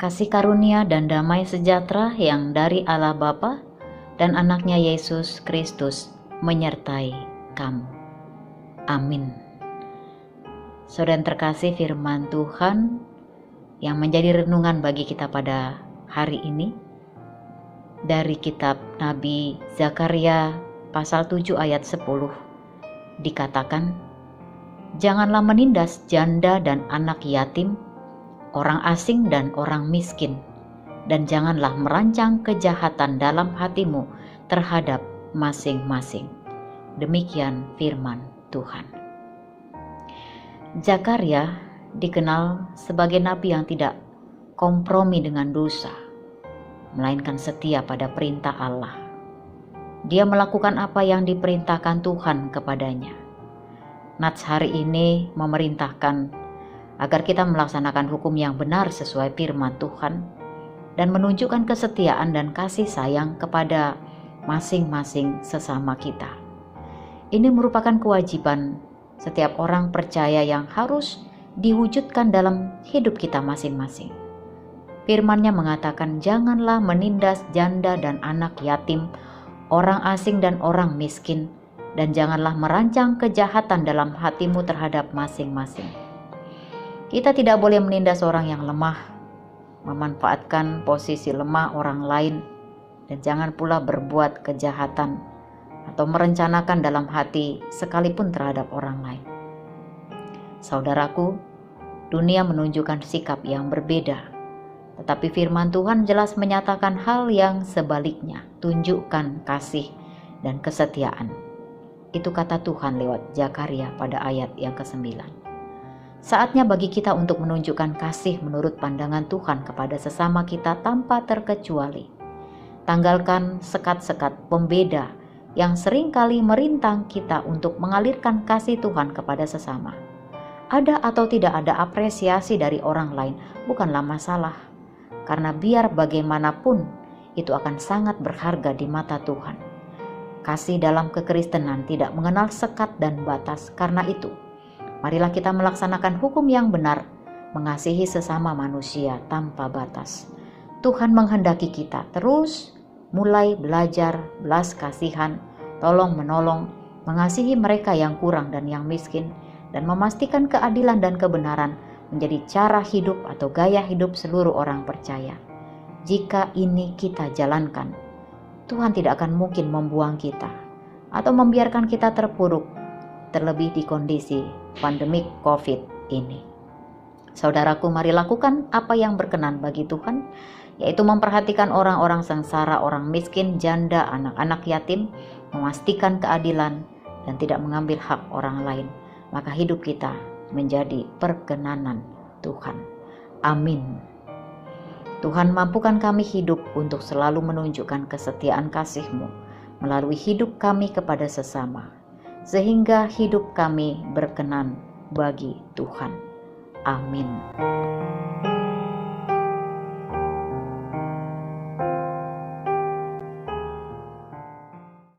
Kasih karunia dan damai sejahtera yang dari Allah Bapa dan anaknya Yesus Kristus menyertai kamu. Amin. Saudara terkasih, firman Tuhan yang menjadi renungan bagi kita pada hari ini dari kitab Nabi Zakaria pasal 7 ayat 10 dikatakan, "Janganlah menindas janda dan anak yatim, orang asing dan orang miskin, dan janganlah merancang kejahatan dalam hatimu terhadap masing-masing." Demikian firman Tuhan. Zakaria dikenal sebagai nabi yang tidak kompromi dengan dosa, melainkan setia pada perintah Allah. Dia melakukan apa yang diperintahkan Tuhan kepadanya. Nats hari ini memerintahkan agar kita melaksanakan hukum yang benar sesuai firman Tuhan dan menunjukkan kesetiaan dan kasih sayang kepada masing-masing sesama kita. Ini merupakan kewajiban setiap orang percaya yang harus diwujudkan dalam hidup kita masing-masing. Firman-Nya mengatakan, janganlah menindas janda dan anak yatim, orang asing dan orang miskin, dan janganlah merancang kejahatan dalam hatimu terhadap masing-masing. Kita tidak boleh menindas orang yang lemah, memanfaatkan posisi lemah orang lain, dan jangan pula berbuat kejahatan atau merencanakan dalam hati sekalipun terhadap orang lain. Saudaraku, dunia menunjukkan sikap yang berbeda, tetapi firman Tuhan jelas menyatakan hal yang sebaliknya. Tunjukkan kasih dan kesetiaan. Itu kata Tuhan lewat Zakaria pada ayat yang ke-9. Saatnya bagi kita untuk menunjukkan kasih menurut pandangan Tuhan kepada sesama kita tanpa terkecuali. Tanggalkan sekat-sekat pembeda yang seringkali merintang kita untuk mengalirkan kasih Tuhan kepada sesama. Ada atau tidak ada apresiasi dari orang lain bukanlah masalah, karena biar bagaimanapun itu akan sangat berharga di mata Tuhan. Kasih dalam kekristenan tidak mengenal sekat dan batas. Karena itu, marilah kita melaksanakan hukum yang benar, mengasihi sesama manusia tanpa batas. Tuhan menghendaki kita terus mulai belajar belas kasihan, tolong menolong, mengasihi mereka yang kurang dan yang miskin, dan memastikan keadilan dan kebenaran menjadi cara hidup atau gaya hidup seluruh orang percaya. Jika ini kita jalankan, Tuhan tidak akan mungkin membuang kita atau membiarkan kita terpuruk, terlebih di kondisi pandemik COVID ini. Saudaraku, mari lakukan apa yang berkenan bagi Tuhan, yaitu memperhatikan orang-orang sengsara, orang miskin, janda, anak-anak yatim, memastikan keadilan dan tidak mengambil hak orang lain. Maka hidup kita menjadi perkenanan Tuhan. Amin. Tuhan, mampukan kami hidup untuk selalu menunjukkan kesetiaan kasih-Mu melalui hidup kami kepada sesama, sehingga hidup kami berkenan bagi Tuhan. Amin.